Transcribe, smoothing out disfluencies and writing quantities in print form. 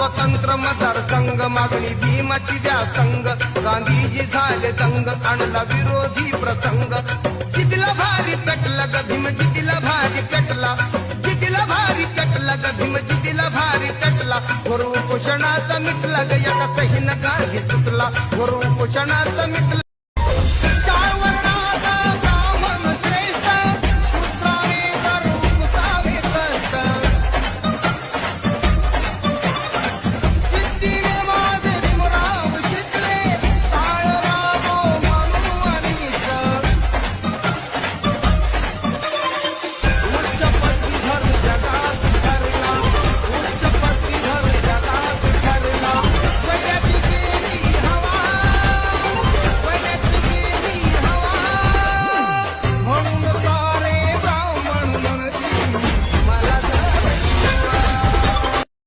स्वतंत्र मतदार संघ मागणी भीमाची द्या संघ गांधीजी झाले दंग आणला विरोधी प्रसंग जितीला भारी पेटला ग भीम जितीला भारी पेटला जितीला भारी पेटला ग भीम जितीला भारी पेटला वर उपोषणाचा मिटला ग एका सहीन गांधी सुटला वर उपोषणाचा मिटला